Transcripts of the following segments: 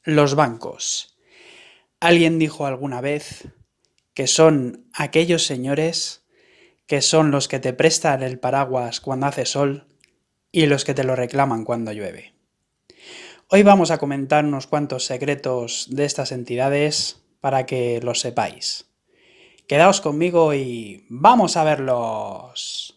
Los bancos. Alguien dijo alguna vez que son aquellos señores que son los que te prestan el paraguas cuando hace sol y los que te lo reclaman cuando llueve. Hoy vamos a comentar unos cuantos secretos de estas entidades para que los sepáis. Quedaos conmigo y ¡vamos a verlos!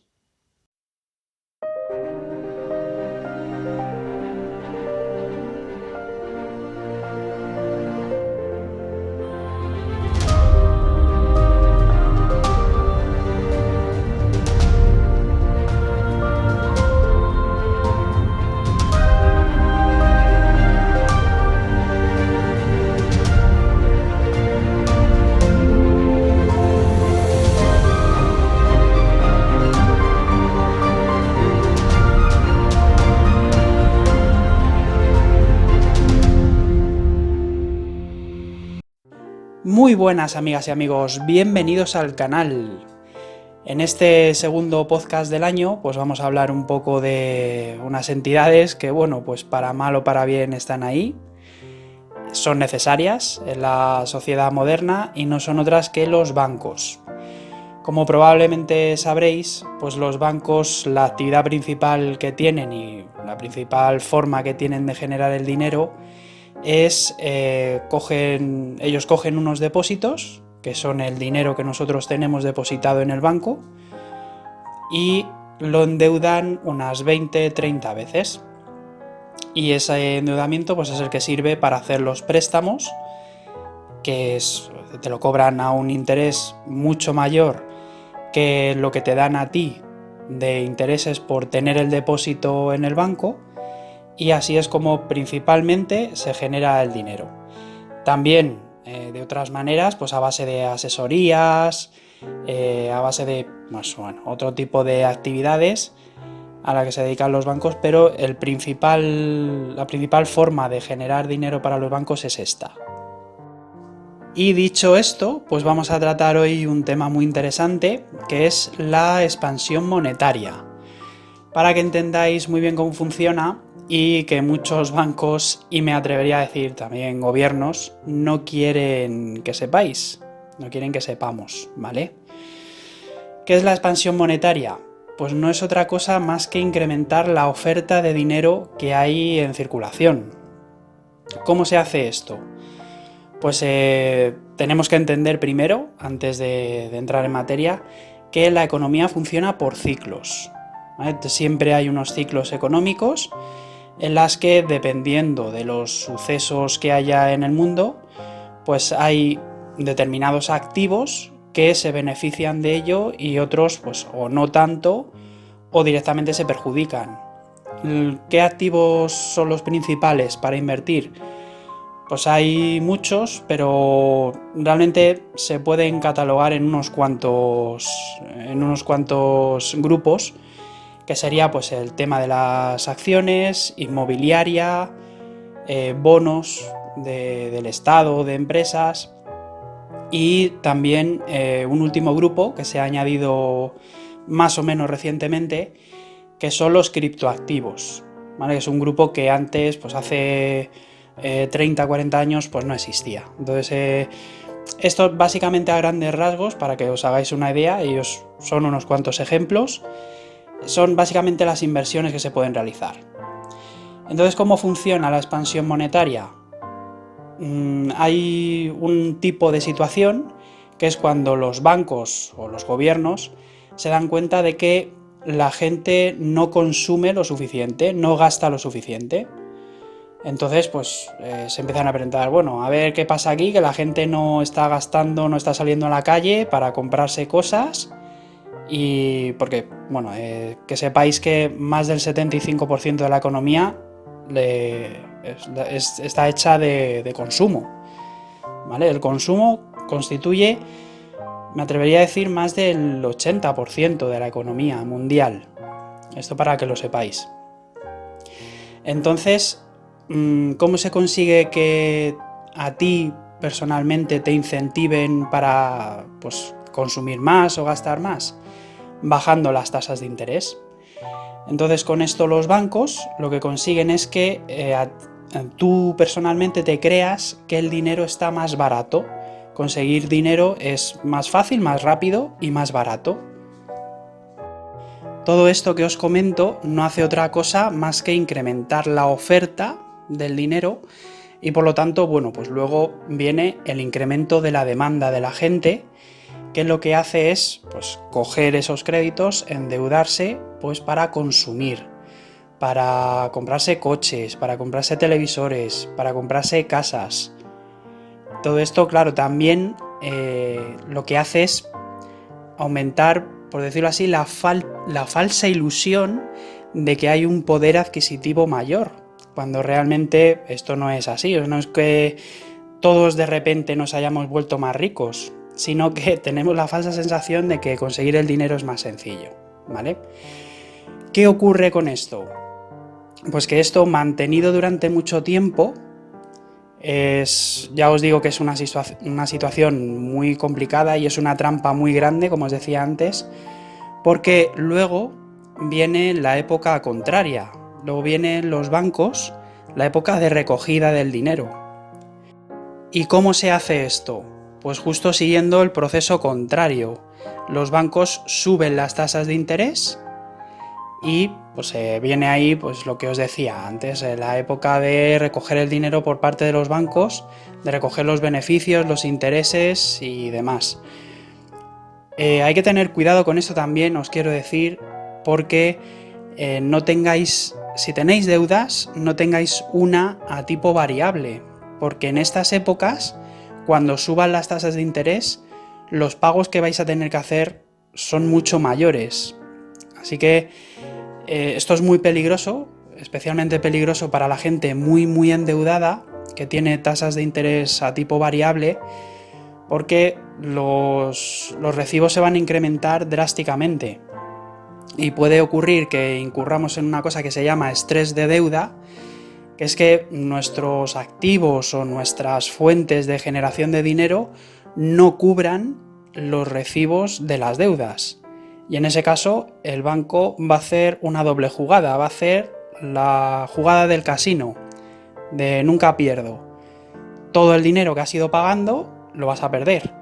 Muy buenas amigas y amigos, bienvenidos al canal. En este segundo podcast del año, pues vamos a hablar un poco de unas entidades que, bueno, pues para mal o para bien están ahí. Son necesarias en la sociedad moderna y no son otras que los bancos. Como probablemente sabréis, pues los bancos, la actividad principal que tienen y la principal forma que tienen de generar el dinero es ellos cogen unos depósitos, que son el dinero que nosotros tenemos depositado en el banco, y lo endeudan unas 20-30 veces. Y ese endeudamiento pues es el que sirve para hacer los préstamos, te lo cobran a un interés mucho mayor que lo que te dan a ti de intereses por tener el depósito en el banco, y así es como principalmente se genera el dinero. También de otras maneras, pues a base de asesorías, a base de otro tipo de actividades a la que se dedican los bancos, pero la principal forma de generar dinero para los bancos es esta. Y dicho esto, pues vamos a tratar hoy un tema muy interesante, que es la expansión monetaria. Para que entendáis muy bien cómo funciona y que muchos bancos, y me atrevería a decir también gobiernos, no quieren que sepáis, no quieren que sepamos, ¿vale? ¿Qué es la expansión monetaria? Pues no es otra cosa más que incrementar la oferta de dinero que hay en circulación. ¿Cómo se hace esto? Pues tenemos que entender primero, antes de entrar en materia, que la economía funciona por ciclos, ¿vale? Siempre hay unos ciclos económicos en las que, dependiendo de los sucesos que haya en el mundo, pues hay determinados activos que se benefician de ello y otros pues o no tanto o directamente se perjudican. ¿Qué activos son los principales para invertir? Pues hay muchos, pero realmente se pueden catalogar en unos cuantos grupos, que sería pues el tema de las acciones, inmobiliaria, bonos del Estado, de empresas, y también un último grupo que se ha añadido más o menos recientemente, que son los criptoactivos, ¿vale? Es un grupo que antes, pues hace 30-40 años, pues no existía. Entonces, esto básicamente a grandes rasgos, para que os hagáis una idea, ellos son unos cuantos ejemplos, son básicamente las inversiones que se pueden realizar. Entonces, ¿cómo funciona la expansión monetaria? Hay un tipo de situación que es cuando los bancos o los gobiernos se dan cuenta de que la gente no consume lo suficiente, no gasta lo suficiente. Entonces, pues se empiezan a preguntar, bueno, a ver qué pasa aquí, que la gente no está gastando, no está saliendo a la calle para comprarse cosas. Y porque, bueno, que sepáis que más del 75% de la economía está hecha de consumo, ¿vale? El consumo constituye, me atrevería a decir, más del 80% de la economía mundial. Esto para que lo sepáis. Entonces, ¿cómo se consigue que a ti personalmente te incentiven para pues, consumir más o gastar más? Bajando las tasas de interés. Entonces, con esto los bancos lo que consiguen es que tú personalmente te creas que el dinero está más barato. Conseguir dinero es más fácil, más rápido y más barato. Todo esto que os comento no hace otra cosa más que incrementar la oferta del dinero y por lo tanto, bueno, pues luego viene el incremento de la demanda de la gente, que lo que hace es pues coger esos créditos, endeudarse pues para consumir, para comprarse coches, para comprarse televisores, para comprarse casas. Todo esto, claro, también lo que hace es aumentar, por decirlo así, la falsa ilusión de que hay un poder adquisitivo mayor, cuando realmente esto no es así. No es que todos de repente nos hayamos vuelto más ricos, sino que tenemos la falsa sensación de que conseguir el dinero es más sencillo, ¿vale? ¿Qué ocurre con esto? Pues que esto, mantenido durante mucho tiempo, ya os digo que es una situación muy complicada y es una trampa muy grande, como os decía antes, porque luego viene la época contraria, luego vienen los bancos, la época de recogida del dinero. ¿Y cómo se hace esto? Pues justo siguiendo el proceso contrario. Los bancos suben las tasas de interés y pues viene ahí pues lo que os decía antes, la época de recoger el dinero por parte de los bancos, de recoger los beneficios, los intereses y demás. Hay que tener cuidado con esto también, os quiero decir, porque si tenéis deudas, no tengáis una a tipo variable, porque en estas épocas, cuando suban las tasas de interés, los pagos que vais a tener que hacer son mucho mayores. Así que esto es muy peligroso, especialmente peligroso para la gente muy endeudada, que tiene tasas de interés a tipo variable, porque los recibos se van a incrementar drásticamente. Y puede ocurrir que incurramos en una cosa que se llama estrés de deuda, que es que nuestros activos o nuestras fuentes de generación de dinero no cubran los recibos de las deudas. Y en ese caso, el banco va a hacer una doble jugada, va a hacer la jugada del casino, de nunca pierdo. Todo el dinero que has ido pagando lo vas a perder,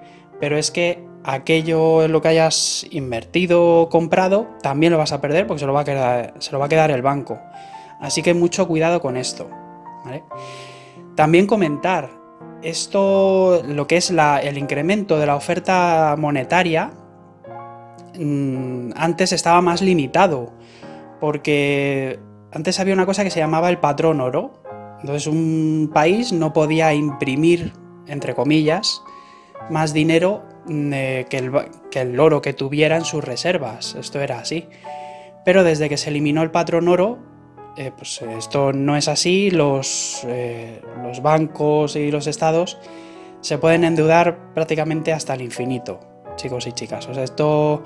pero es que aquello en lo que hayas invertido o comprado también lo vas a perder porque se lo va a quedar el banco. Así que mucho cuidado con esto, ¿vale? También comentar esto, lo que es el incremento de la oferta monetaria. Antes estaba más limitado, porque antes había una cosa que se llamaba el patrón oro. Entonces un país no podía imprimir, entre comillas, más dinero que el oro que tuviera en sus reservas. Esto era así. Pero desde que se eliminó el patrón oro, pues esto no es así. Los bancos y los estados se pueden endeudar prácticamente hasta el infinito, chicos y chicas. O sea, esto,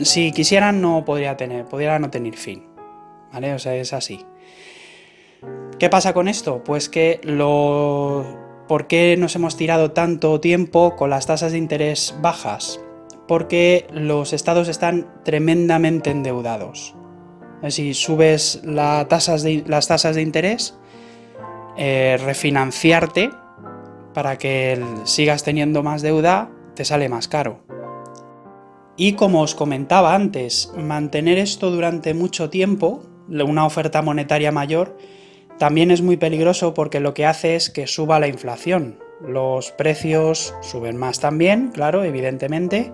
si quisieran, podría no tener fin, ¿vale? O sea, es así. ¿Qué pasa con esto? Pues que ¿por qué nos hemos tirado tanto tiempo con las tasas de interés bajas? Porque los estados están tremendamente endeudados. Si subes las tasas de interés, refinanciarte para que sigas teniendo más deuda te sale más caro. Y como os comentaba antes, mantener esto durante mucho tiempo, una oferta monetaria mayor, también es muy peligroso porque lo que hace es que suba la inflación. Los precios suben más también, claro, evidentemente,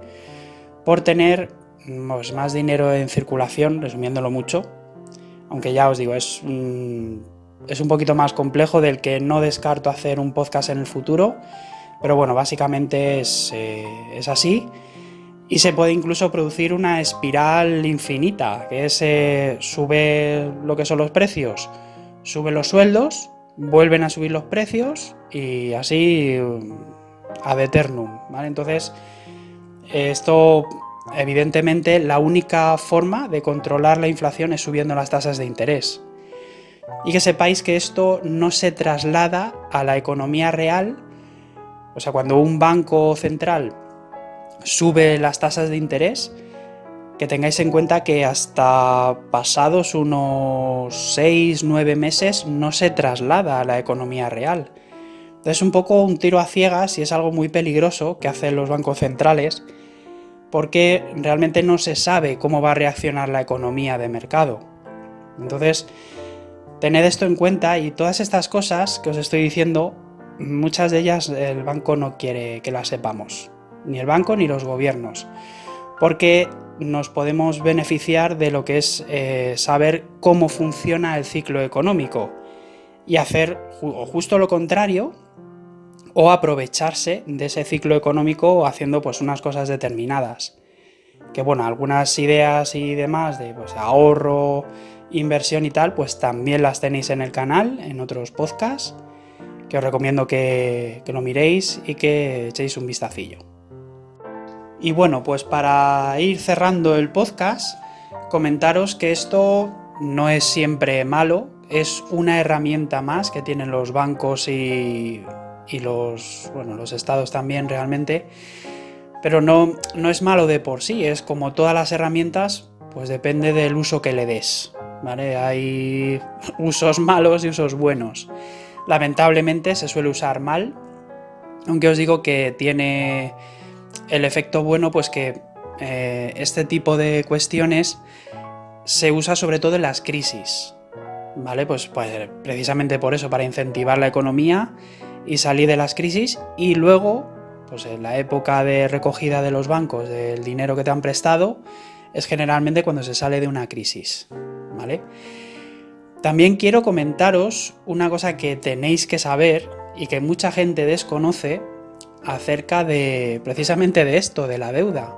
por tener más dinero en circulación, resumiéndolo mucho. Aunque ya os digo, es un poquito más complejo, del que no descarto hacer un podcast en el futuro. Pero bueno, básicamente es así. Y se puede incluso producir una espiral infinita, que es sube lo que son los precios, suben los sueldos, vuelven a subir los precios y así ad eternum, ¿vale? Entonces, esto, evidentemente, la única forma de controlar la inflación es subiendo las tasas de interés. Y que sepáis que esto no se traslada a la economía real. O sea, cuando un banco central sube las tasas de interés, que tengáis en cuenta que hasta pasados unos 6-9 meses no se traslada a la economía real. Es un poco un tiro a ciegas y es algo muy peligroso que hacen los bancos centrales, porque realmente no se sabe cómo va a reaccionar la economía de mercado. Entonces, tened esto en cuenta, y todas estas cosas que os estoy diciendo, muchas de ellas el banco no quiere que las sepamos, ni el banco ni los gobiernos, porque nos podemos beneficiar de lo que es saber cómo funciona el ciclo económico y hacer justo lo contrario, o aprovecharse de ese ciclo económico haciendo pues unas cosas determinadas. Que bueno, algunas ideas y demás de pues, ahorro, inversión y tal, pues también las tenéis en el canal, en otros podcasts, que os recomiendo que lo miréis y que echéis un vistacillo. Y bueno, pues para ir cerrando el podcast, comentaros que esto no es siempre malo, es una herramienta más que tienen los bancos y los estados también realmente, pero no es malo de por sí, es como todas las herramientas, pues depende del uso que le des, ¿vale? Hay usos malos y usos buenos. Lamentablemente se suele usar mal, aunque os digo que tiene el efecto bueno, pues que este tipo de cuestiones se usa sobre todo en las crisis, ¿vale? Pues precisamente por eso, para incentivar la economía y salir de las crisis, y luego, pues en la época de recogida de los bancos del dinero que te han prestado, es generalmente cuando se sale de una crisis, ¿vale? También quiero comentaros una cosa que tenéis que saber y que mucha gente desconoce acerca de precisamente de esto, de la deuda.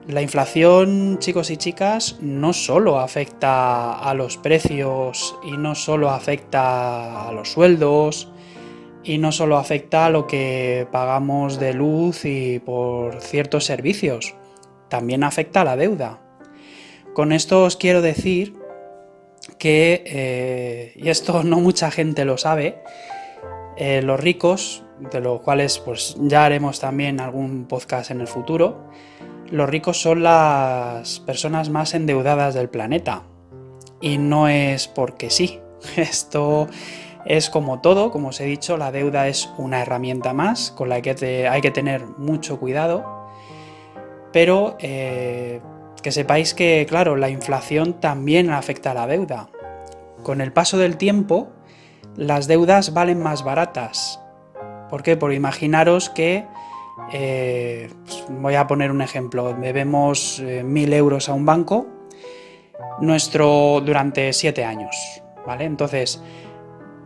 La inflación, chicos y chicas, no solo afecta a los precios y no solo afecta a los sueldos y no solo afecta a lo que pagamos de luz y por ciertos servicios, también afecta a la deuda. Con esto os quiero decir que, y esto no mucha gente lo sabe, los ricos, de los cuales pues ya haremos también algún podcast en el futuro, los ricos son las personas más endeudadas del planeta. Y no es porque sí. Esto es como todo, como os he dicho, la deuda es una herramienta más con la que hay que tener mucho cuidado. Pero que sepáis que, claro, la inflación también afecta a la deuda. Con el paso del tiempo, las deudas valen más baratas. ¿Por qué? Porque imaginaros que, voy a poner un ejemplo, debemos 1.000 euros a un banco durante 7 años, ¿vale? Entonces,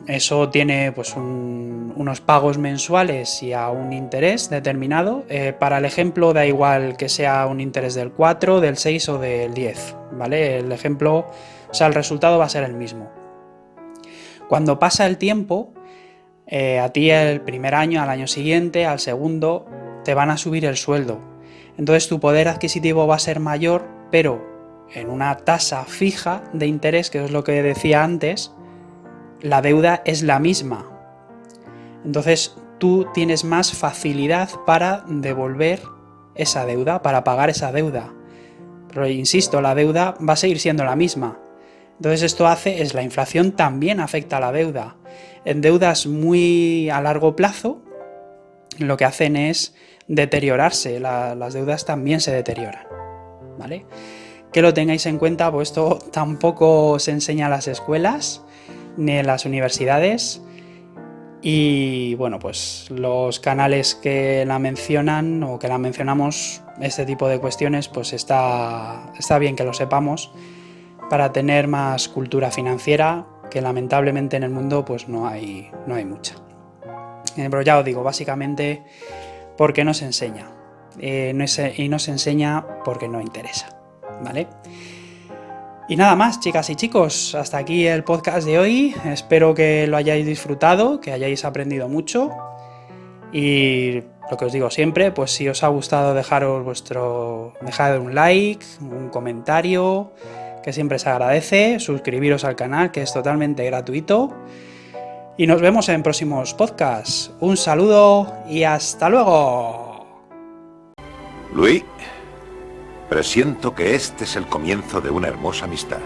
eso tiene pues unos pagos mensuales y a un interés determinado. Para el ejemplo da igual que sea un interés del 4, del 6 o del 10, ¿vale? El ejemplo, o sea, el resultado va a ser el mismo. Cuando pasa el tiempo, a ti el primer año, al año siguiente, al segundo, te van a subir el sueldo. Entonces tu poder adquisitivo va a ser mayor, pero en una tasa fija de interés, que es lo que decía antes, la deuda es la misma. Entonces tú tienes más facilidad para devolver esa deuda, para pagar esa deuda. Pero insisto, la deuda va a seguir siendo la misma. Entonces esto la inflación también afecta a la deuda. En deudas muy a largo plazo, lo que hacen es deteriorarse, las deudas también se deterioran, ¿vale? Que lo tengáis en cuenta, pues esto tampoco se enseña en las escuelas ni en las universidades, y bueno, pues los canales que la mencionan o que la mencionamos, este tipo de cuestiones, pues está bien que lo sepamos para tener más cultura financiera, que lamentablemente en el mundo pues no hay mucha. Pero ya os digo, básicamente porque no se enseña, y no se enseña porque no interesa, ¿vale? Y nada más, chicas y chicos, hasta aquí el podcast de hoy. Espero que lo hayáis disfrutado, que hayáis aprendido mucho. Y lo que os digo siempre, pues si os ha gustado, dejad un like, un comentario, que siempre se agradece, suscribiros al canal, que es totalmente gratuito. Y nos vemos en próximos podcasts. Un saludo y hasta luego. Luis, Presiento que este es el comienzo de una hermosa amistad.